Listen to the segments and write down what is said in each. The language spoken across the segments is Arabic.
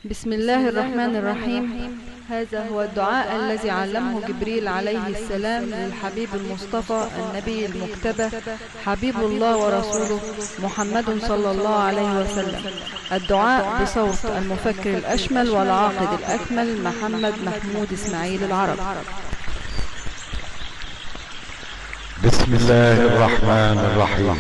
بسم الله الرحمن الرحيم. هذا هو الدعاء الذي علمه جبريل عليه السلام للحبيب المصطفى النبي المجتبى حبيب الله ورسوله محمد صلى الله عليه وسلم. الدعاء بصوت المفكر الأشمل والعاقد الأكمل محمد محمود إسماعيل العرب. بسم الله الرحمن الرحيم.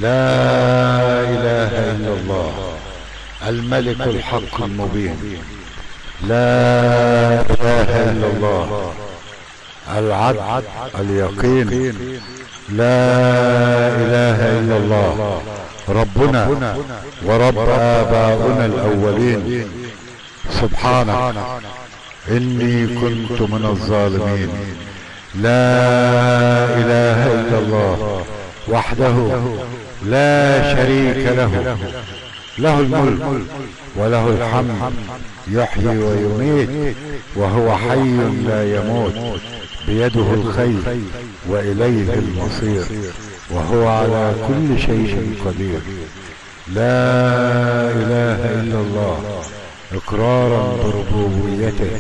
لا إله إلا الله الملك الحق المبين. لا إله إلا الله العدل اليقين. لا إله إلا الله ربنا ورب آباؤنا الأولين. سبحانك إني كنت من الظالمين. لا إله إلا الله وحده لا شريك له، له الملك وله الحمد، يحيي ويميت وهو حي لا يموت، بيده الخير وإليه المصير، وهو على كل شيء قدير. لا إله إلا الله إقرارا بربوبيته،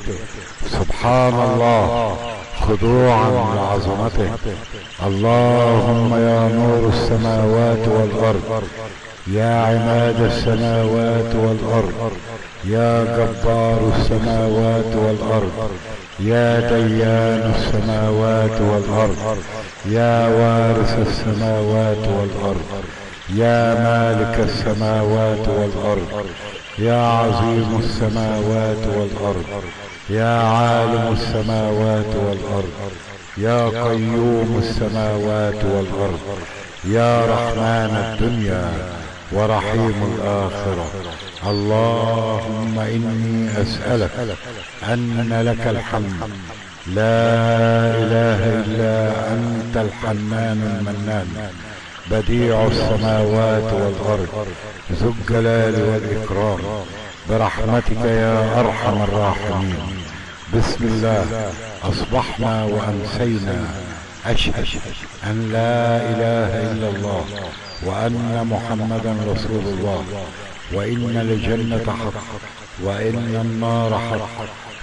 سبحان الله خضوعا لعظمته. اللهم يا نور السماوات والأرض، يا عماد السماوات والأرض، يا جبار السماوات والأرض، يا ديان السماوات والأرض، يا وارث السماوات والأرض، يا مالك السماوات والأرض، يا عظيم السماوات والأرض، يا عالم السماوات والأرض، يا قيوم السماوات والأرض، يا رحمن الدنيا ورحيم الآخرة. اللهم إني أسألك أن لك الحمد، لا إله إلا أنت الحنان المنان، بديع السماوات والأرض، ذو الجلال والإكرام، برحمتك يا أرحم الراحمين. بسم الله أصبحنا وأمسينا أشهد أن لا إله إلا الله وأن محمدا رسول الله، وإن الجنة حق وإن النار حق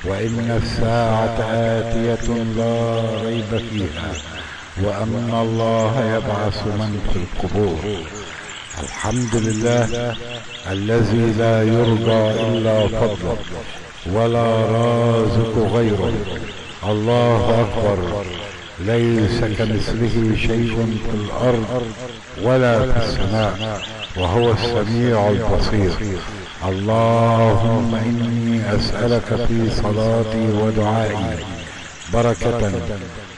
وإن الساعة آتية لا ريب فيها، وأن الله يبعث من في القبور. الحمد لله الذي لا يرجى إلا فضله ولا رازق غيره. الله أكبر، ليس كمثله شيء في الأرض ولا في السماء، وهو السميع البصير. اللهم إني أسألك في صلاتي ودعائي بركة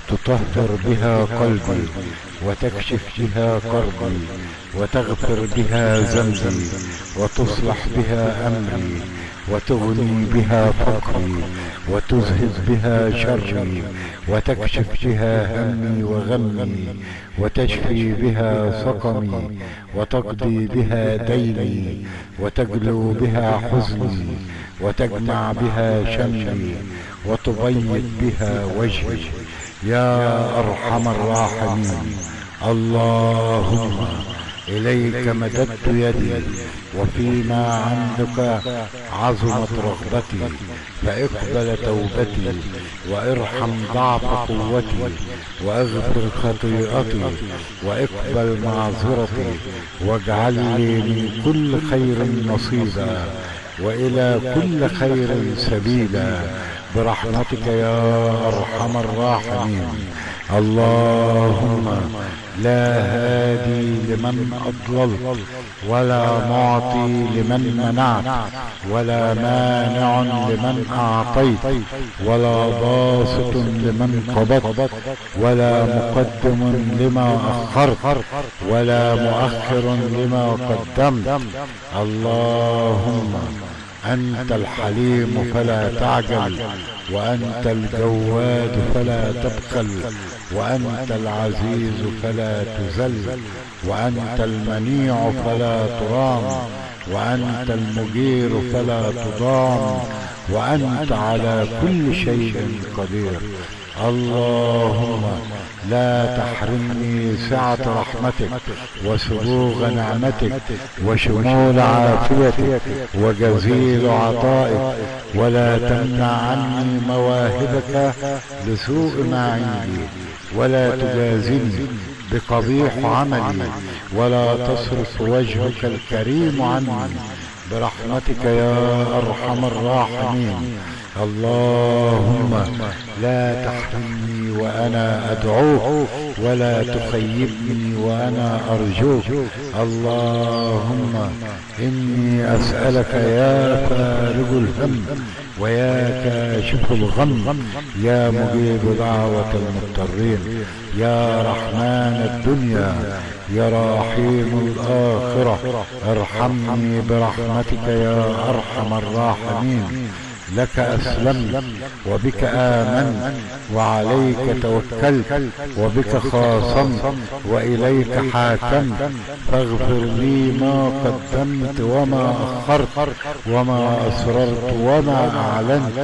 تطهر بها قلبي، وتكشف بها كربي، وتغفر بها ذنبي، وتصلح بها أمري، وتغني بها فقري، وتذهب بها شري، وتكشف بها همي وغمي، وتشفي بها سقمي، وتقضي بها ديني، وتجلو بها حزني، وتجمع بها شملي، وتبيض بها وجهي يا أرحم الراحمين. اللهم إليك مددت يدي، وفيما عندك عظمت رغبتي، فاقبل توبتي، وارحم ضعف قوتي، واغفر خطيئتي، واقبل معذرتي، واجعل لي من كل خير نصيبا، وإلى كل خير سبيلا، برحمتك يا أرحم الراحمين. اللهم لا هادي لمن أضللت، ولا معطي لمن منعت، ولا مانع لمن أعطيت، ولا باسط لمن قبضت، ولا مقدم لما أخرت، ولا مؤخر لما قدمت. اللهم أنت الحليم فلا تعجل، وأنت الجواد فلا تبخل، وأنت العزيز فلا تذل، وأنت المنيع فلا ترام، وأنت المجير فلا تضام، وأنت على كل شيء قدير. اللهم لا تحرمني سعة رحمتك وسبوغ نعمتك وشمول عافيتك وجزيل عطائك، ولا تمنع عني مواهبك لسوء ما عندي، ولا تجازني بقبيح عملي، ولا تصرف وجهك الكريم عني برحمتك يا أرحم الراحمين. اللهم لا تحرمني وأنا أدعوك، ولا تخيبني وأنا أرجوك. اللهم إني أسألك يا فارج الهم ويا كاشف الغم، يا مجيب دعوة المضطرين، يا رحمن الدنيا، يا رحيم الآخرة، ارحمني برحمتك يا أرحم الراحمين. لك أسلمت وبك آمنت وعليك توكلت وبك خاصمت وإليك حاكمت، فاغفر لي ما قدمت وما أخرت وما أسررت وما أعلنت.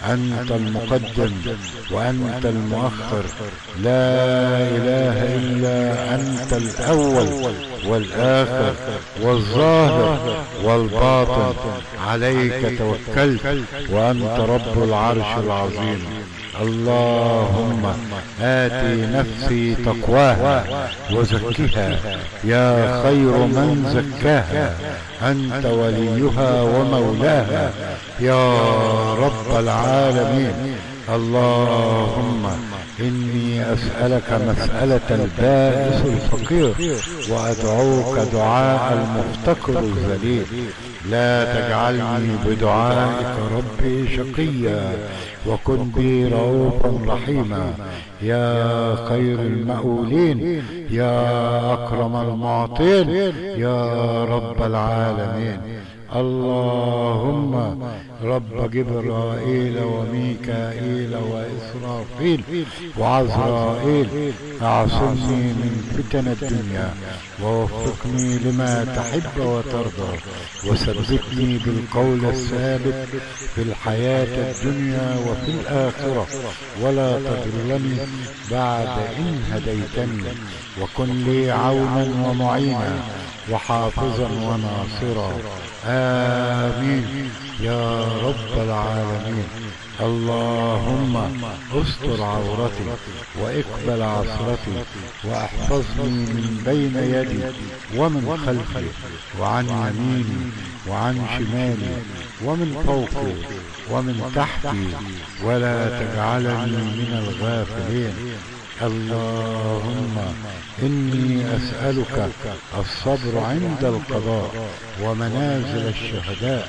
أنت المقدم وأنت المؤخر، لا إله إلا أنت الأول والآخر والظاهر والباطن، عليك توكلت وأنت رب العرش العظيم. اللهم آتي نفسي تقواها وزكها يا خير من زكاها، أنت وليها ومولاها يا رب العالمين. اللهم إني أسألك مسألة البائس الفقير وأدعوك دعاء المفتقر الذليل. لا تجعلني بدعائك ربي شقيا، وكن بي رؤوفا رحيما يا خير المأولين، يا أكرم المعطين، يا رب العالمين. اللهم رب جبرائيل وميكائيل وإسرافيل وعزرائيل، اعصمني من فتن الدنيا ووفقني لما تحب وترضى، وثبتني بالقول الثابت في الحياة الدنيا وفي الآخرة، ولا تضلني بعد إن هديتني، وكن لي عونا ومعينا وحافظا وناصرا. آمين يا رب العالمين. اللهم استر عورتي واقبل عثرتي، واحفظني من بين يدي ومن خلفي وعن يميني وعن شمالي ومن فوقي ومن تحتي، ولا تجعلني من الغافلين. اللهم إني أسألك الصبر عند القضاء ومنازل الشهداء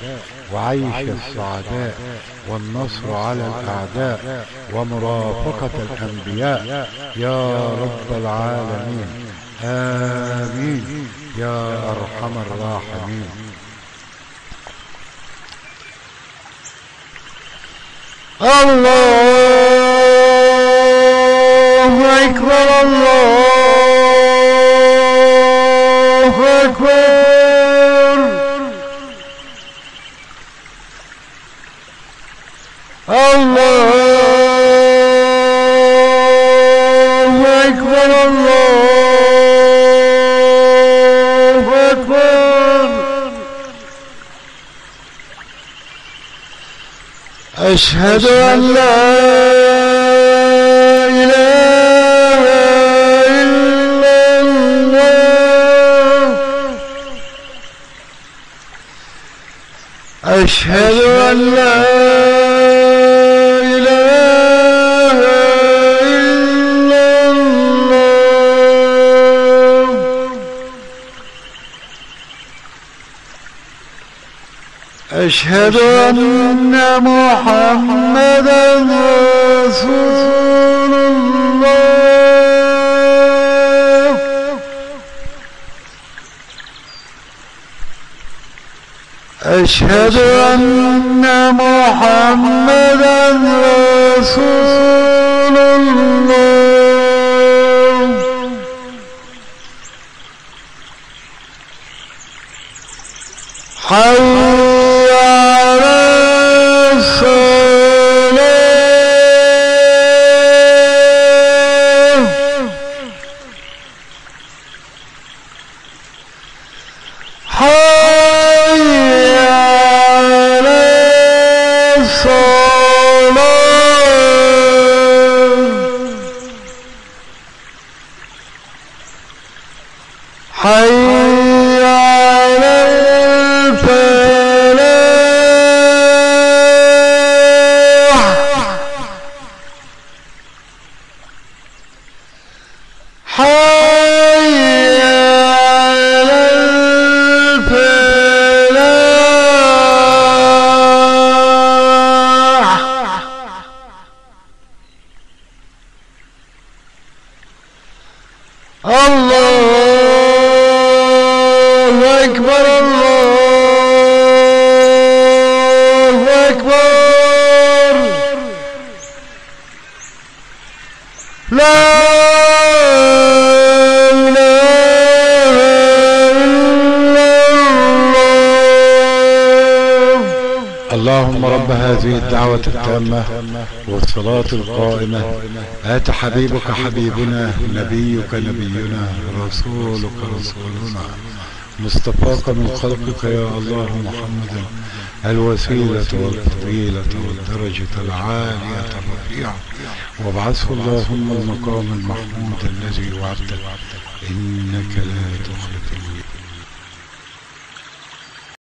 وعيش السعداء والنصر على الأعداء ومرافقة الأنبياء يا رب العالمين. آمين يا أرحم الراحمين. الله أكبر، الله أكبر، الله أكبر، الله أكبر. أشهد أن لا أشهد أن لا إله إلا الله. أشهد أن محمدا رسول الله. أشهد أن محمدا رسول الله. حي على الصلاة. حي على الفلاح حي على الفلاح الله أكبر الله أكبر لا إله إلا الله. اللهم رب هذه الدعوة التامة والصلاة القائمة آت حبيبك حبيبنا نبيك نبينا رسولك رسولنا مصطفاك من خلقك يا الله محمدا الوسيلة والفضيلة والدرجة العالية الرفيعة وابعثه اللهم المقام المحمود الذي وعدته إنك لا تخلف الميعاد.